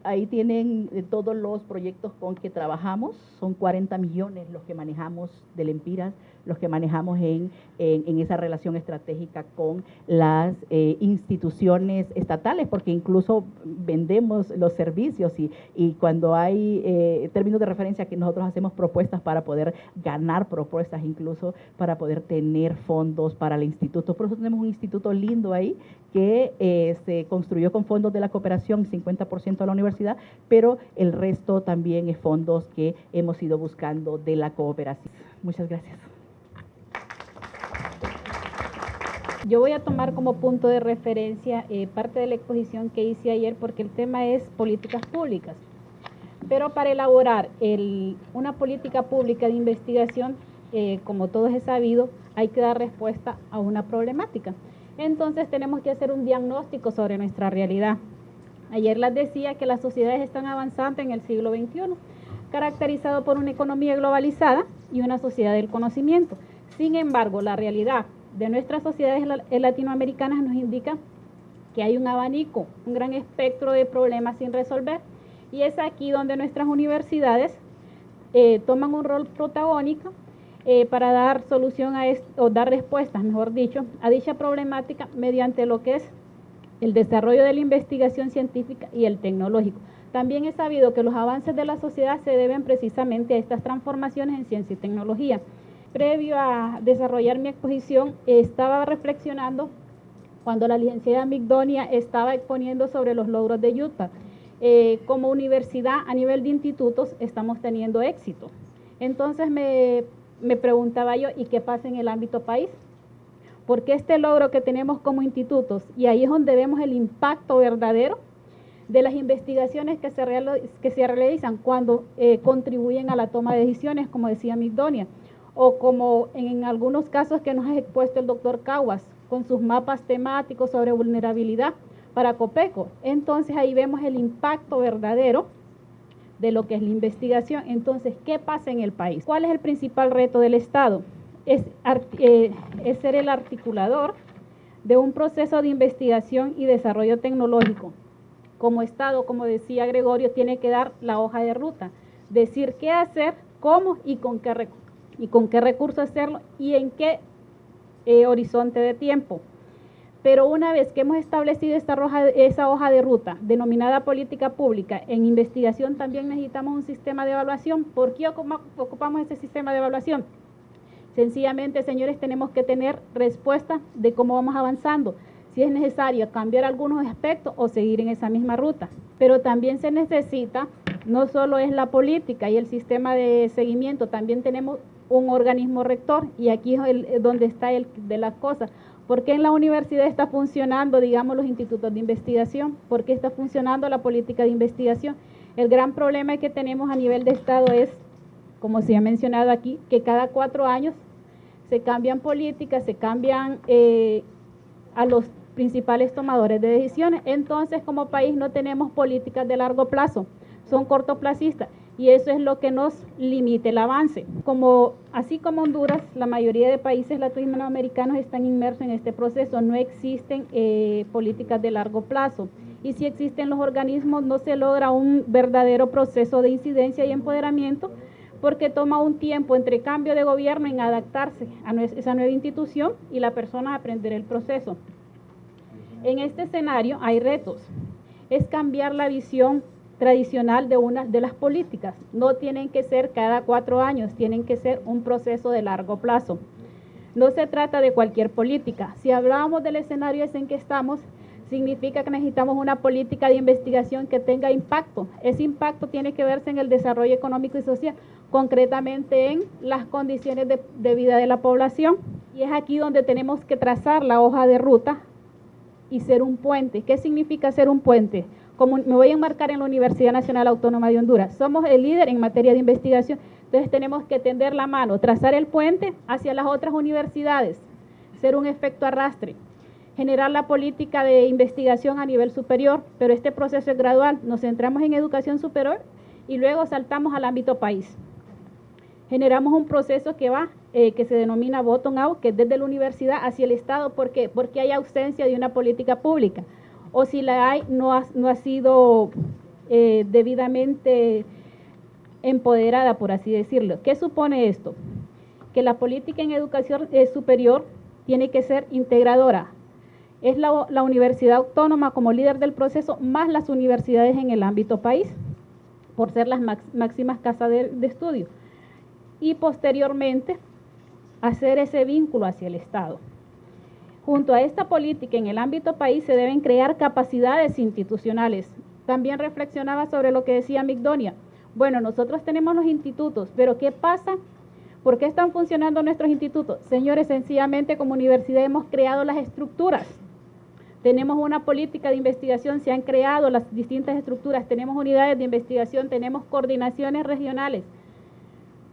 ahí tienen todos los proyectos con que trabajamos. Son 40 millones los que manejamos del Empiras, los que manejamos en esa relación estratégica con las instituciones estatales, porque incluso vendemos los servicios y cuando hay términos de referencia que nosotros hacemos propuestas para poder ganar propuestas, incluso para poder tener fondos para el instituto. Por eso tenemos un instituto lindo ahí que se construyó con fondos de la cooperación, 50% de la universidad, pero el resto también es fondos que hemos ido buscando de la cooperación. Muchas gracias. Yo voy a tomar como punto de referencia parte de la exposición que hice ayer, porque el tema es políticas públicas. Pero para elaborar una política pública de investigación, como todos es sabido, hay que dar respuesta a una problemática. Entonces tenemos que hacer un diagnóstico sobre nuestra realidad. Ayer les decía que las sociedades están avanzando en el siglo XXI, caracterizado por una economía globalizada y una sociedad del conocimiento. Sin embargo, la realidad de nuestras sociedades latinoamericanas nos indica que hay un abanico, un gran espectro de problemas sin resolver, y es aquí donde nuestras universidades toman un rol protagónico para dar solución a esto, o dar respuestas, mejor dicho, a dicha problemática mediante lo que es el desarrollo de la investigación científica y el tecnológico. También es sabido que los avances de la sociedad se deben precisamente a estas transformaciones en ciencia y tecnología. Previo a desarrollar mi exposición, estaba reflexionando cuando la licenciada Migdonia estaba exponiendo sobre los logros de UTPA. Como universidad, a nivel de institutos, estamos teniendo éxito. Entonces me preguntaba yo, ¿y qué pasa en el ámbito país? Porque este logro que tenemos como institutos, y ahí es donde vemos el impacto verdadero de las investigaciones que se realizan cuando contribuyen a la toma de decisiones, como decía Migdonia, o como en algunos casos que nos ha expuesto el doctor Caguas, con sus mapas temáticos sobre vulnerabilidad para Copeco. Entonces ahí vemos el impacto verdadero de lo que es la investigación. Entonces, ¿qué pasa en el país? ¿Cuál es el principal reto del Estado? es ser el articulador de un proceso de investigación y desarrollo tecnológico. Como Estado, como decía Gregorio, tiene que dar la hoja de ruta, decir qué hacer, cómo y con qué recursos hacerlo y en qué horizonte de tiempo. Pero una vez que hemos establecido esa hoja de ruta, denominada política pública, en investigación también necesitamos un sistema de evaluación. ¿Por qué ocupamos ese sistema de evaluación? Sencillamente, señores, tenemos que tener respuesta de cómo vamos avanzando, si es necesario cambiar algunos aspectos o seguir en esa misma ruta. Pero también se necesita, no solo es la política y el sistema de seguimiento, también tenemos un organismo rector, y aquí es donde está el de las cosas. ¿Por qué en la universidad está funcionando, digamos, los institutos de investigación? ¿Por qué está funcionando la política de investigación? El gran problema que tenemos a nivel de Estado es, como se ha mencionado aquí, que cada 4 años se cambian políticas, se cambian a los principales tomadores de decisiones. Entonces, como país no tenemos políticas de largo plazo, son cortoplacistas, y eso es lo que nos limita el avance. Así como Honduras, la mayoría de países latinoamericanos están inmersos en este proceso, no existen políticas de largo plazo, y si existen los organismos no se logra un verdadero proceso de incidencia y empoderamiento, porque toma un tiempo entre cambio de gobierno en adaptarse a esa nueva institución y la persona a aprender el proceso. En este escenario hay retos. Es cambiar la visión tradicional de las políticas. No tienen que ser cada 4 años, tienen que ser un proceso de largo plazo. No se trata de cualquier política. Si hablábamos del escenario en que estamos, significa que necesitamos una política de investigación que tenga impacto. Ese impacto tiene que verse en el desarrollo económico y social, concretamente en las condiciones de vida de la población. Y es aquí donde tenemos que trazar la hoja de ruta y ser un puente. ¿Qué significa ser un puente? Como me voy a enmarcar en la Universidad Nacional Autónoma de Honduras, somos el líder en materia de investigación, entonces tenemos que tender la mano, trazar el puente hacia las otras universidades, ser un efecto arrastre, generar la política de investigación a nivel superior, pero este proceso es gradual. Nos centramos en educación superior y luego saltamos al ámbito país. Generamos un proceso que se denomina bottom-out, que es desde la universidad hacia el Estado. ¿Por qué? Porque hay ausencia de una política pública, o si la hay, no ha sido debidamente empoderada, por así decirlo. ¿Qué supone esto? Que la política en educación superior tiene que ser integradora. Es la universidad autónoma como líder del proceso, más las universidades en el ámbito país, por ser las máximas casas de estudio. Y posteriormente, hacer ese vínculo hacia el Estado. Junto a esta política en el ámbito país se deben crear capacidades institucionales. También reflexionaba sobre lo que decía Migdonia. Bueno, nosotros tenemos los institutos, pero ¿qué pasa? ¿Por qué están funcionando nuestros institutos? Señores, sencillamente como universidad hemos creado las estructuras. Tenemos una política de investigación, se han creado las distintas estructuras, tenemos unidades de investigación, tenemos coordinaciones regionales,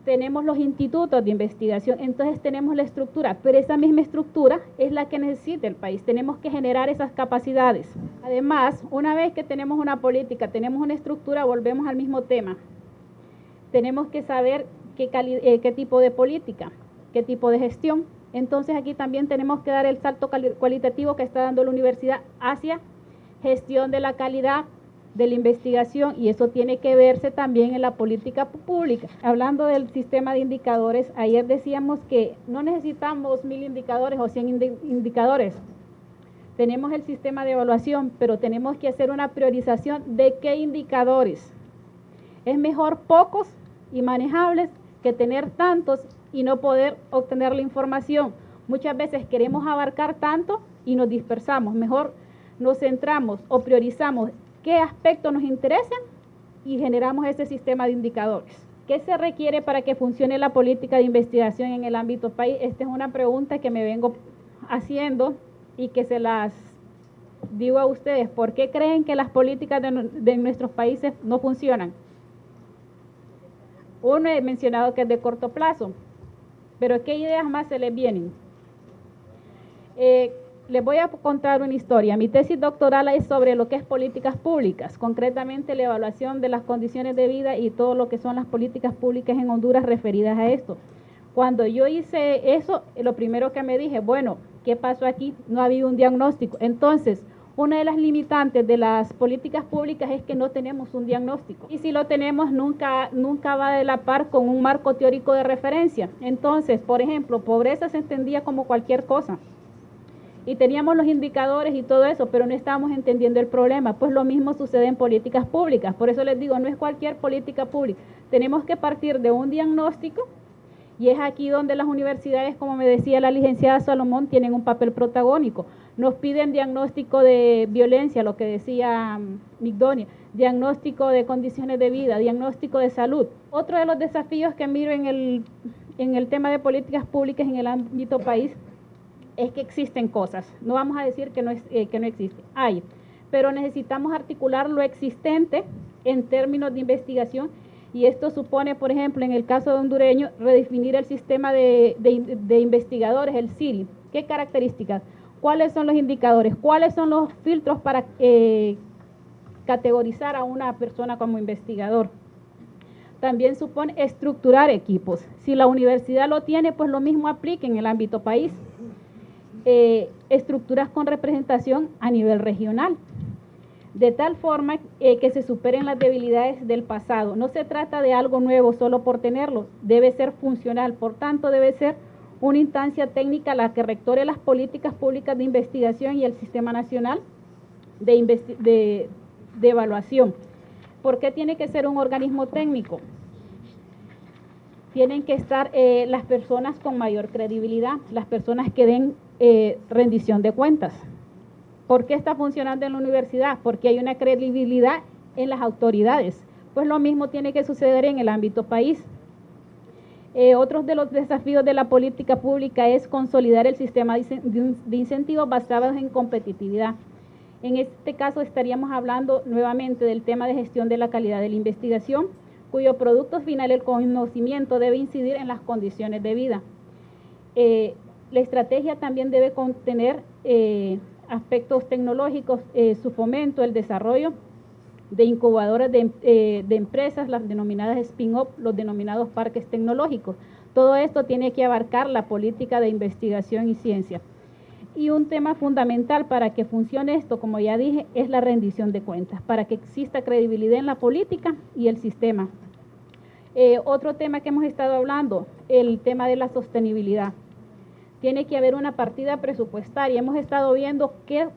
tenemos los institutos de investigación, entonces tenemos la estructura, pero esa misma estructura es la que necesita el país. Tenemos que generar esas capacidades. Además, una vez que tenemos una política, tenemos una estructura, volvemos al mismo tema. Tenemos que saber qué tipo de política, qué tipo de gestión. Entonces aquí también tenemos que dar el salto cualitativo que está dando la universidad hacia gestión de la calidad de la investigación, y eso tiene que verse también en la política pública. Hablando del sistema de indicadores, ayer decíamos que no necesitamos 1000 indicadores o 100 indicadores. Tenemos el sistema de evaluación, pero tenemos que hacer una priorización de qué indicadores. Es mejor pocos y manejables que tener tantos y no poder obtener la información. Muchas veces queremos abarcar tanto y nos dispersamos. Mejor nos centramos o priorizamos qué aspectos nos interesan y generamos ese sistema de indicadores. ¿Qué se requiere para que funcione la política de investigación en el ámbito país? Esta es una pregunta que me vengo haciendo y que se las digo a ustedes. ¿Por qué creen que las políticas de nuestros países no funcionan? Uno he mencionado que es de corto plazo, pero ¿qué ideas más se les vienen? Les voy a contar una historia. Mi tesis doctoral es sobre lo que es políticas públicas, concretamente la evaluación de las condiciones de vida y todo lo que son las políticas públicas en Honduras referidas a esto. Cuando yo hice eso, lo primero que me dije, bueno, ¿qué pasó aquí? No había un diagnóstico. Entonces, una de las limitantes de las políticas públicas es que no tenemos un diagnóstico. Y si lo tenemos, nunca va de la par con un marco teórico de referencia. Entonces, por ejemplo, pobreza se entendía como cualquier cosa. Y teníamos los indicadores y todo eso, pero no estábamos entendiendo el problema. Pues lo mismo sucede en políticas públicas. Por eso les digo, no es cualquier política pública. Tenemos que partir de un diagnóstico. Y es aquí donde las universidades, como me decía la licenciada Salomón, tienen un papel protagónico. Nos piden diagnóstico de violencia, lo que decía Migdonia, diagnóstico de condiciones de vida, diagnóstico de salud. Otro de los desafíos que miro en el tema de políticas públicas en el ámbito país es que existen cosas. No vamos a decir que no existe, hay, pero necesitamos articular lo existente en términos de investigación. Y esto supone, por ejemplo, en el caso de hondureño, redefinir el sistema de investigadores, el CIRI. ¿Qué características? ¿Cuáles son los indicadores? ¿Cuáles son los filtros para categorizar a una persona como investigador? También supone estructurar equipos. Si la universidad lo tiene, pues lo mismo aplica en el ámbito país. Estructuras con representación a nivel regional, de tal forma que se superen las debilidades del pasado. No se trata de algo nuevo solo por tenerlo, debe ser funcional, por tanto debe ser una instancia técnica la que rectore las políticas públicas de investigación y el Sistema Nacional de Evaluación. ¿Por qué tiene que ser un organismo técnico? Tienen que estar las personas con mayor credibilidad, las personas que den rendición de cuentas. ¿Por qué está funcionando en la universidad? Porque hay una credibilidad en las autoridades. Pues lo mismo tiene que suceder en el ámbito país. Otro de los desafíos de la política pública es consolidar el sistema de incentivos basados en competitividad. En este caso estaríamos hablando nuevamente del tema de gestión de la calidad de la investigación, cuyo producto final, el conocimiento, debe incidir en las condiciones de vida. La estrategia también debe contener aspectos tecnológicos, su fomento, el desarrollo de incubadoras de empresas, las denominadas spin-off, los denominados parques tecnológicos. Todo esto tiene que abarcar la política de investigación y ciencia. Y un tema fundamental para que funcione esto, como ya dije, es la rendición de cuentas, para que exista credibilidad en la política y el sistema. Otro tema que hemos estado hablando, el tema de la sostenibilidad. Tiene que haber una partida presupuestaria. Hemos estado viendo qué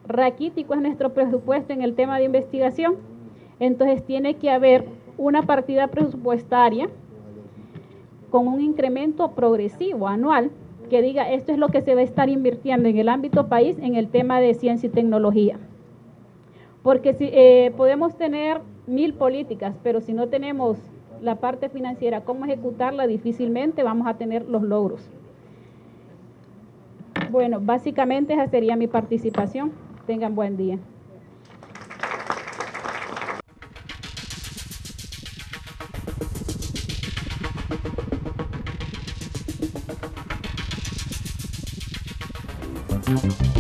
raquítico es nuestro presupuesto en el tema de investigación. Entonces tiene que haber una partida presupuestaria con un incremento progresivo anual que diga esto es lo que se va a estar invirtiendo en el ámbito país en el tema de ciencia y tecnología. Porque si podemos tener 1000 políticas, pero si no tenemos la parte financiera, cómo ejecutarla, difícilmente vamos a tener los logros. Bueno, básicamente esa sería mi participación. Tengan buen día. Thank you.